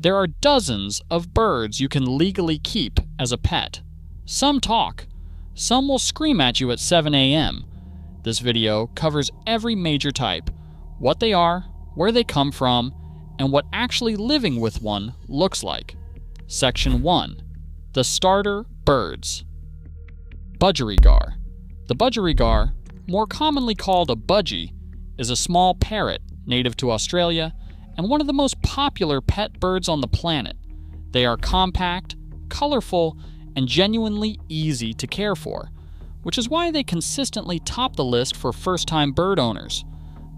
There are dozens of birds you can legally keep as a pet. Some talk. Some will scream at you at 7 a.m. This video covers every major type, what they are, where they come from, and what actually living with one looks like. Section 1. The starter birds. Budgerigar. The budgerigar, more commonly called a budgie, is a small parrot native to Australia and one of the most popular pet birds on the planet. They are compact, colorful, and genuinely easy to care for, which is why they consistently top the list for first-time bird owners.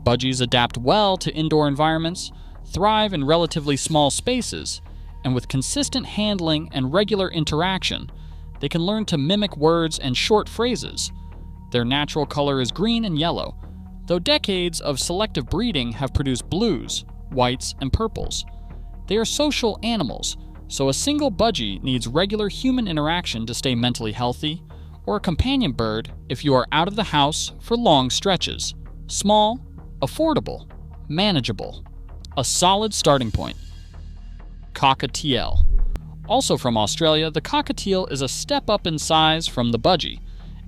Budgies adapt well to indoor environments, thrive in relatively small spaces, and with consistent handling and regular interaction, they can learn to mimic words and short phrases. Their natural color is green and yellow, though decades of selective breeding have produced blues, whites, and purples. They are social animals, so a single budgie needs regular human interaction to stay mentally healthy, or a companion bird if you are out of the house for long stretches. Small, affordable, manageable. A solid starting point. Cockatiel. Also from Australia, the cockatiel is a step up in size from the budgie,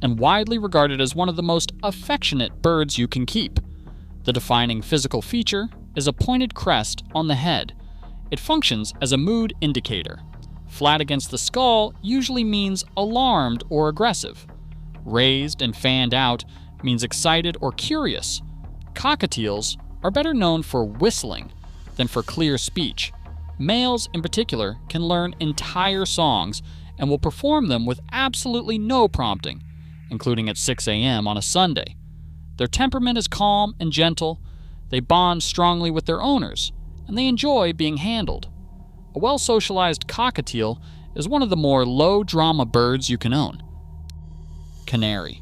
and widely regarded as one of the most affectionate birds you can keep. The defining physical feature is a pointed crest on the head. It functions as a mood indicator. Flat against the skull usually means alarmed or aggressive. Raised and fanned out means excited or curious. Cockatiels are better known for whistling than for clear speech. Males in particular can learn entire songs and will perform them with absolutely no prompting, including at 6 a.m. on a Sunday. Their temperament is calm and gentle. They bond strongly with their owners, and they enjoy being handled. A well-socialized cockatiel is one of the more low-drama birds you can own. Canary.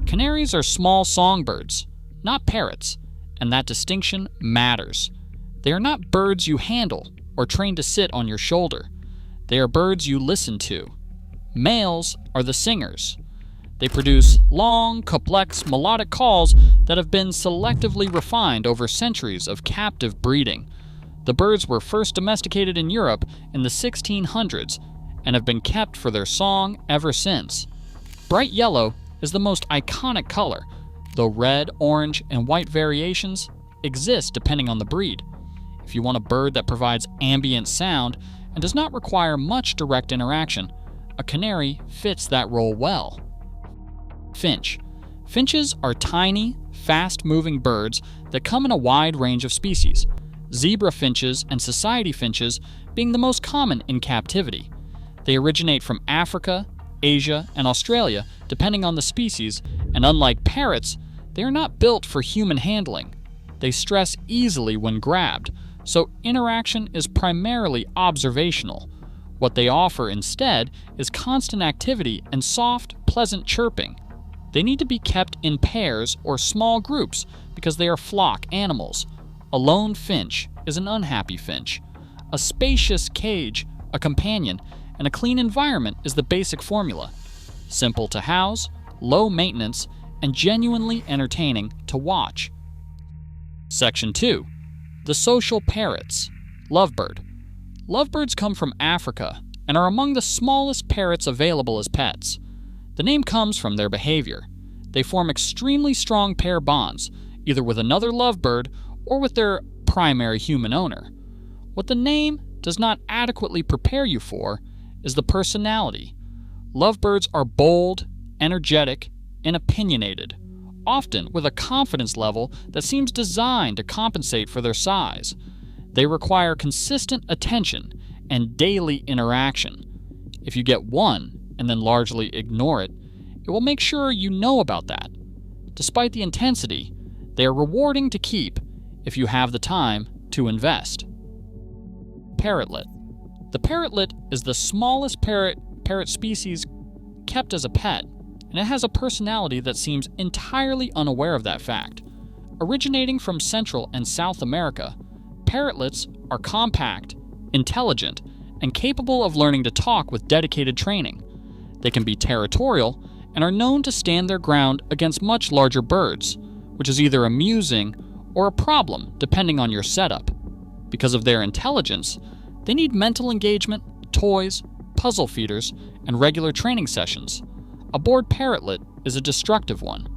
Canaries are small songbirds, not parrots, and that distinction matters. They are not birds you handle or train to sit on your shoulder. They are birds you listen to. Males are the singers. They produce long, complex, melodic calls that have been selectively refined over centuries of captive breeding. The birds were first domesticated in Europe in the 1600s and have been kept for their song ever since. Bright yellow is the most iconic color, though red, orange, and white variations exist depending on the breed. If you want a bird that provides ambient sound and does not require much direct interaction, a canary fits that role well. Finch. Finches are tiny, fast-moving birds that come in a wide range of species, zebra finches and society finches being the most common in captivity. They originate from Africa, Asia, and Australia, depending on the species, and unlike parrots, they are not built for human handling. They stress easily when grabbed, so interaction is primarily observational. What they offer instead is constant activity and soft, pleasant chirping. They need to be kept in pairs or small groups because they are flock animals. A lone finch is an unhappy finch. A spacious cage, a companion, and a clean environment is the basic formula. Simple to house, low maintenance, and genuinely entertaining to watch. Section 2. The social parrots. Lovebird. Lovebirds come from Africa and are among the smallest parrots available as pets. The name comes from their behavior. They form extremely strong pair bonds, either with another lovebird or with their primary human owner. What the name does not adequately prepare you for is the personality. Lovebirds are bold, energetic, and opinionated, often with a confidence level that seems designed to compensate for their size. They require consistent attention and daily interaction. If you get one and then largely ignore it, it will make sure you know about that. Despite the intensity, they are rewarding to keep if you have the time to invest. Parrotlet. The parrotlet is the smallest parrot species kept as a pet, and it has a personality that seems entirely unaware of that fact. Originating from Central and South America, parrotlets are compact, intelligent, and capable of learning to talk with dedicated training. They can be territorial and are known to stand their ground against much larger birds, which is either amusing or a problem depending on your setup. Because of their intelligence, They need mental engagement, toys, puzzle feeders, and regular training sessions. A bored parrotlet is a destructive one.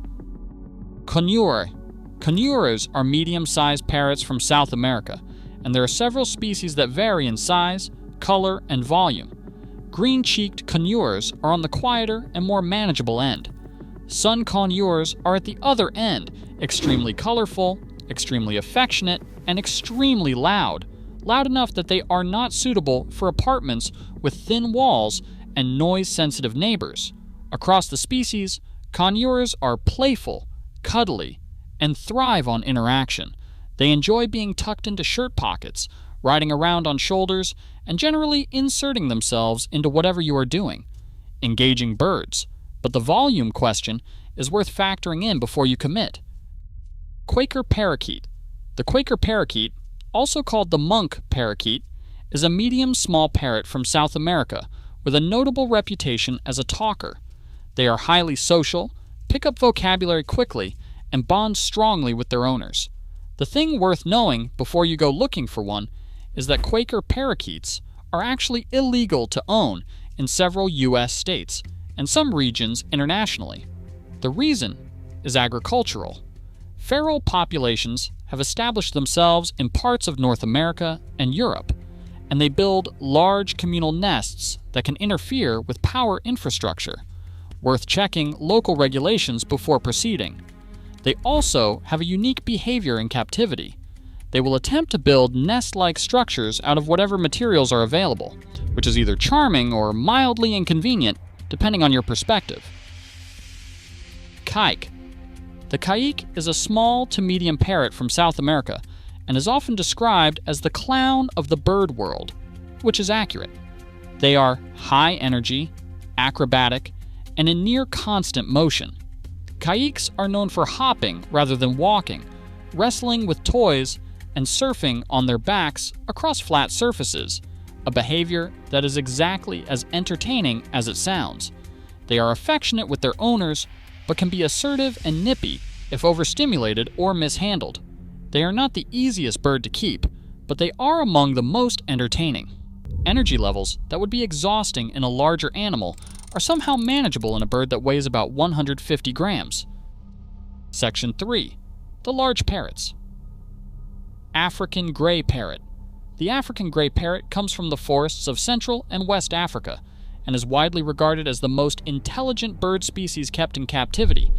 Conures are medium-sized parrots from South America, and there are several species that vary in size, color, and volume. Green-cheeked conures are on the quieter and more manageable end. Sun conures are at the other end, extremely colorful, extremely affectionate, and extremely loud enough that they are not suitable for apartments with thin walls and noise-sensitive neighbors. Across the species, conures are playful, cuddly, and thrive on interaction. They enjoy being tucked into shirt pockets, riding around on shoulders, and generally inserting themselves into whatever you are doing. Engaging birds. But the volume question is worth factoring in before you commit. Quaker parakeet. The Quaker parakeet, also called the monk parakeet, is a medium-small parrot from South America with a notable reputation as a talker. They are highly social, pick up vocabulary quickly, and bond strongly with their owners. The thing worth knowing before you go looking for one is that Quaker parakeets are actually illegal to own in several U.S. states and some regions internationally. The reason is agricultural. Feral populations have established themselves in parts of North America and Europe, and they build large communal nests that can interfere with power infrastructure. Worth checking local regulations before proceeding. They also have a unique behavior in captivity. They will attempt to build nest-like structures out of whatever materials are available, which is either charming or mildly inconvenient, depending on your perspective. Kike. The kike is a small to medium parrot from South America and is often described as the clown of the bird world, which is accurate. They are high energy, acrobatic, and in near constant motion. Kikes are known for hopping rather than walking, wrestling with toys, and surfing on their backs across flat surfaces, a behavior that is exactly as entertaining as it sounds. They are affectionate with their owners, but can be assertive and nippy if overstimulated or mishandled. They are not the easiest bird to keep, but they are among the most entertaining. Energy levels that would be exhausting in a larger animal are somehow manageable in a bird that weighs about 150 grams. Section 3. The large parrots. African gray parrot. The African gray parrot comes from the forests of Central and West Africa and is widely regarded as the most intelligent bird species kept in captivity,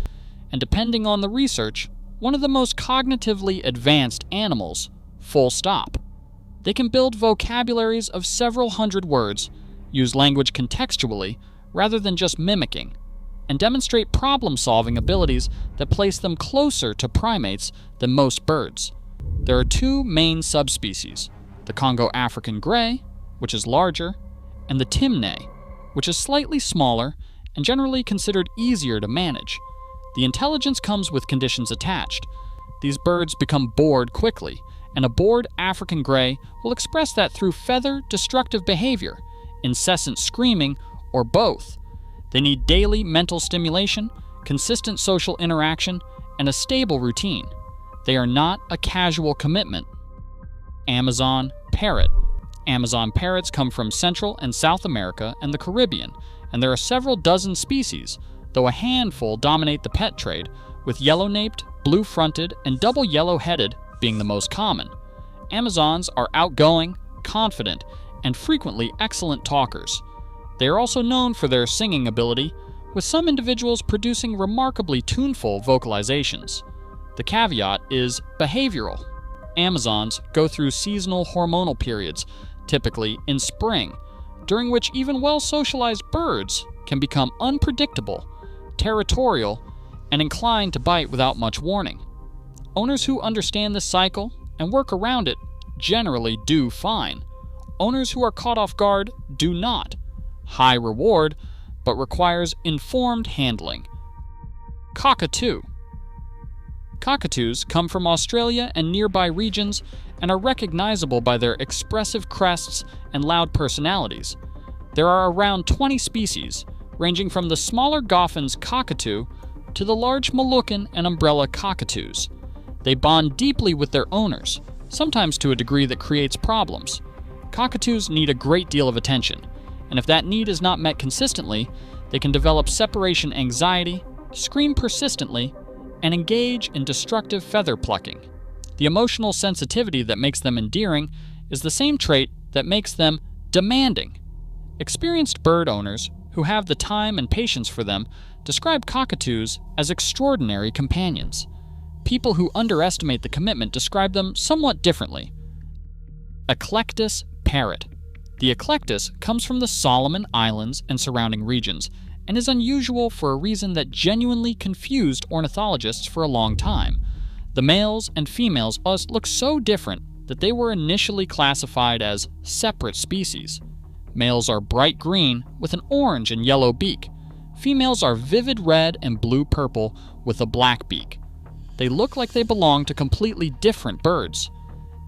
and depending on the research, one of the most cognitively advanced animals, full stop. They can build vocabularies of several hundred words, use language contextually rather than just mimicking, and demonstrate problem-solving abilities that place them closer to primates than most birds. There are two main subspecies, the Congo African gray, which is larger, and the timneh, which is slightly smaller and generally considered easier to manage. The intelligence comes with conditions attached. These birds become bored quickly, and a bored African gray will express that through feather-destructive behavior, incessant screaming, or both. They need daily mental stimulation, consistent social interaction, and a stable routine. They are not a casual commitment. Amazon parrot. Amazon parrots come from Central and South America and the Caribbean, and there are several dozen species, though a handful dominate the pet trade, with yellow-naped, blue-fronted, and double yellow-headed being the most common. Amazons are outgoing, confident, and frequently excellent talkers. They are also known for their singing ability, with some individuals producing remarkably tuneful vocalizations. The caveat is behavioral. Amazons go through seasonal hormonal periods, typically in spring, during which even well-socialized birds can become unpredictable, territorial, and inclined to bite without much warning. Owners who understand this cycle and work around it generally do fine. Owners who are caught off guard do not. High reward, but requires informed handling. Cockatoo. Cockatoos come from Australia and nearby regions and are recognizable by their expressive crests and loud personalities. There are around 20 species, ranging from the smaller Goffin's cockatoo to the large Moluccan and umbrella cockatoos. They bond deeply with their owners, sometimes to a degree that creates problems. Cockatoos need a great deal of attention, and if that need is not met consistently, they can develop separation anxiety, scream persistently, and engage in destructive feather plucking. The emotional sensitivity that makes them endearing is the same trait that makes them demanding. Experienced bird owners who have the time and patience for them describe cockatoos as extraordinary companions. People who underestimate the commitment describe them somewhat differently. Eclectus parrot. The eclectus comes from the Solomon Islands and surrounding regions, and is unusual for a reason that genuinely confused ornithologists for a long time. The males and females look so different that they were initially classified as separate species. Males are bright green with an orange and yellow beak. Females are vivid red and blue-purple with a black beak. They look like they belong to completely different birds.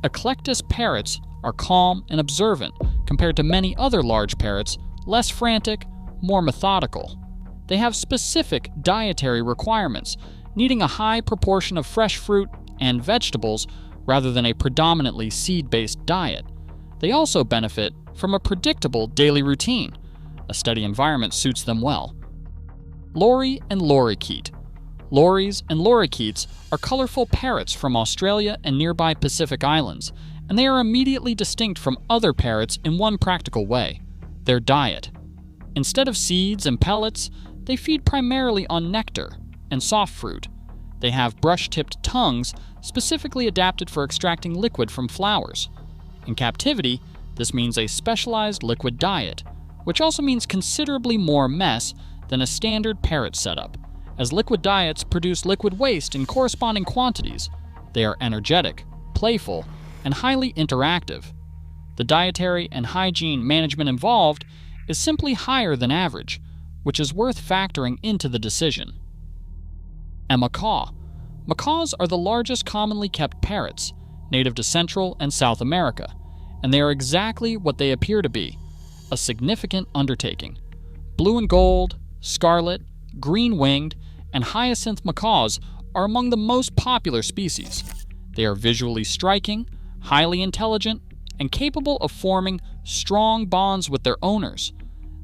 Eclectus parrots are calm and observant compared to many other large parrots, less frantic, more methodical. They have specific dietary requirements, needing a high proportion of fresh fruit and vegetables rather than a predominantly seed-based diet. They also benefit from a predictable daily routine. A steady environment suits them well. Lory and lorikeet. Lories and lorikeets are colorful parrots from Australia and nearby Pacific islands, and they are immediately distinct from other parrots in one practical way: their diet. Instead of seeds and pellets, they feed primarily on nectar and soft fruit. They have brush-tipped tongues specifically adapted for extracting liquid from flowers. In captivity, this means a specialized liquid diet, which also means considerably more mess than a standard parrot setup, as liquid diets produce liquid waste in corresponding quantities. They are energetic, playful, and highly interactive. The dietary and hygiene management involved is simply higher than average, which is worth factoring into the decision. A macaw. Macaws are the largest commonly kept parrots, native to Central and South America, and they are exactly what they appear to be: a significant undertaking. Blue and gold, scarlet, green-winged, and hyacinth macaws are among the most popular species. They are visually striking, highly intelligent, and capable of forming strong bonds with their owners.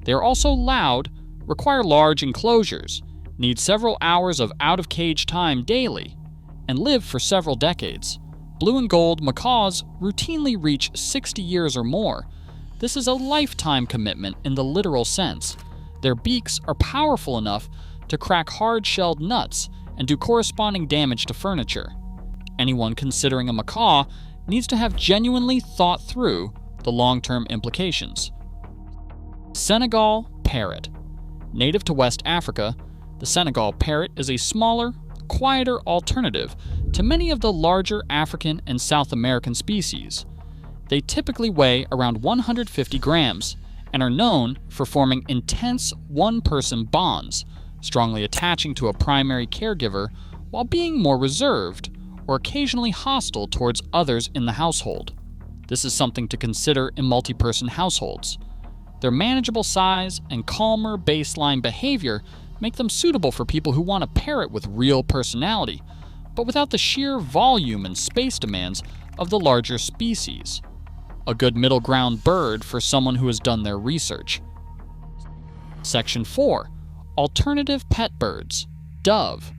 They are also loud, require large enclosures, need several hours of out-of-cage time daily, and live for several decades. Blue and gold macaws routinely reach 60 years or more. This is a lifetime commitment in the literal sense. Their beaks are powerful enough to crack hard-shelled nuts and do corresponding damage to furniture. Anyone considering a macaw needs to have genuinely thought through the long-term implications. Senegal parrot. Native to West Africa, the Senegal parrot is a smaller, quieter alternative to many of the larger African and South American species. They typically weigh around 150 grams and are known for forming intense one-person bonds, strongly attaching to a primary caregiver while being more reserved or occasionally hostile towards others in the household. This is something to consider in multi-person households. Their manageable size and calmer baseline behavior make them suitable for people who want a parrot with real personality, but without the sheer volume and space demands of the larger species. A good middle ground bird for someone who has done their research. Section 4. Alternative pet birds. Dove.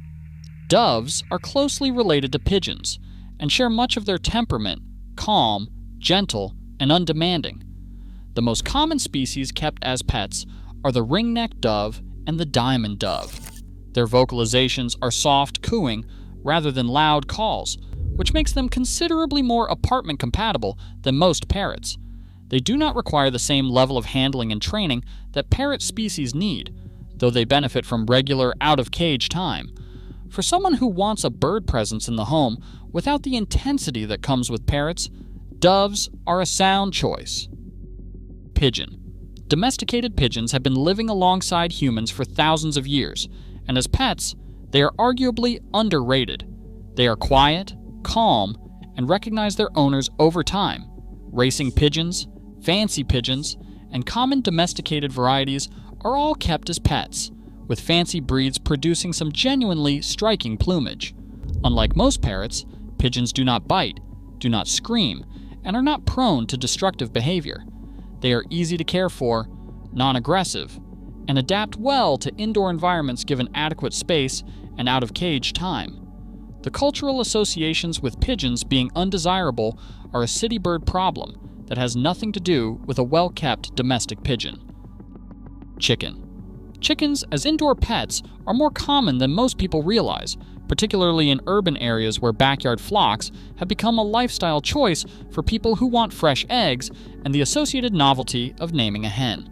Doves are closely related to pigeons and share much of their temperament: calm, gentle, and undemanding. The most common species kept as pets are the ring-necked dove and the diamond dove. Their vocalizations are soft cooing rather than loud calls, which makes them considerably more apartment compatible than most parrots. They do not require the same level of handling and training that parrot species need, though they benefit from regular out-of-cage time. For someone who wants a bird presence in the home without the intensity that comes with parrots, doves are a sound choice. Pigeon. Domesticated pigeons have been living alongside humans for thousands of years, and as pets, they are arguably underrated. They are quiet, calm, and recognize their owners over time. Racing pigeons, fancy pigeons, and common domesticated varieties are all kept as pets, with fancy breeds producing some genuinely striking plumage. Unlike most parrots, pigeons do not bite, do not scream, and are not prone to destructive behavior. They are easy to care for, non-aggressive, and adapt well to indoor environments given adequate space and out-of-cage time. The cultural associations with pigeons being undesirable are a city bird problem that has nothing to do with a well-kept domestic pigeon. Chicken. Chickens as indoor pets are more common than most people realize, particularly in urban areas where backyard flocks have become a lifestyle choice for people who want fresh eggs and the associated novelty of naming a hen.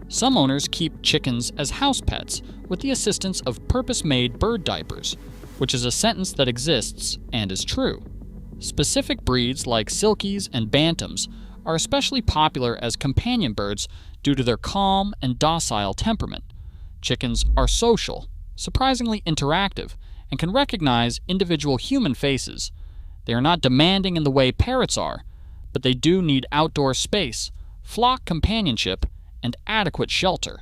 Some owners keep chickens as house pets with the assistance of purpose-made bird diapers, which is a sentence that exists and is true. Specific breeds like silkies and bantams are especially popular as companion birds due to their calm and docile temperament. Chickens are social, surprisingly interactive, and can recognize individual human faces. They are not demanding in the way parrots are, but they do need outdoor space, flock companionship, and adequate shelter.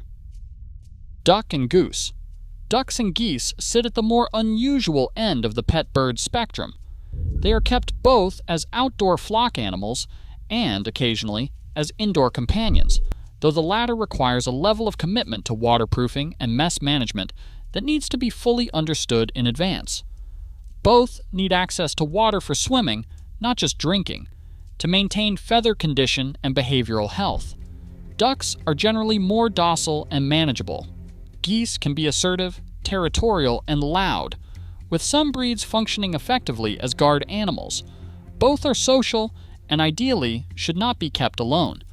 Duck and goose. Ducks and geese sit at the more unusual end of the pet bird spectrum. They are kept both as outdoor flock animals and, occasionally, as indoor companions, though the latter requires a level of commitment to waterproofing and mess management that needs to be fully understood in advance. Both need access to water for swimming, not just drinking, to maintain feather condition and behavioral health. Ducks are generally more docile and manageable. Geese can be assertive, territorial, and loud, with some breeds functioning effectively as guard animals. Both are social and ideally should not be kept alone.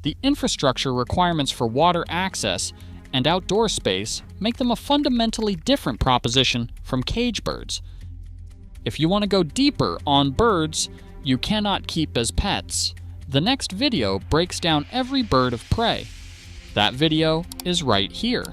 The infrastructure requirements for water access and outdoor space make them a fundamentally different proposition from cage birds. If you want to go deeper on birds you cannot keep as pets, the next video breaks down every bird of prey. That video is right here.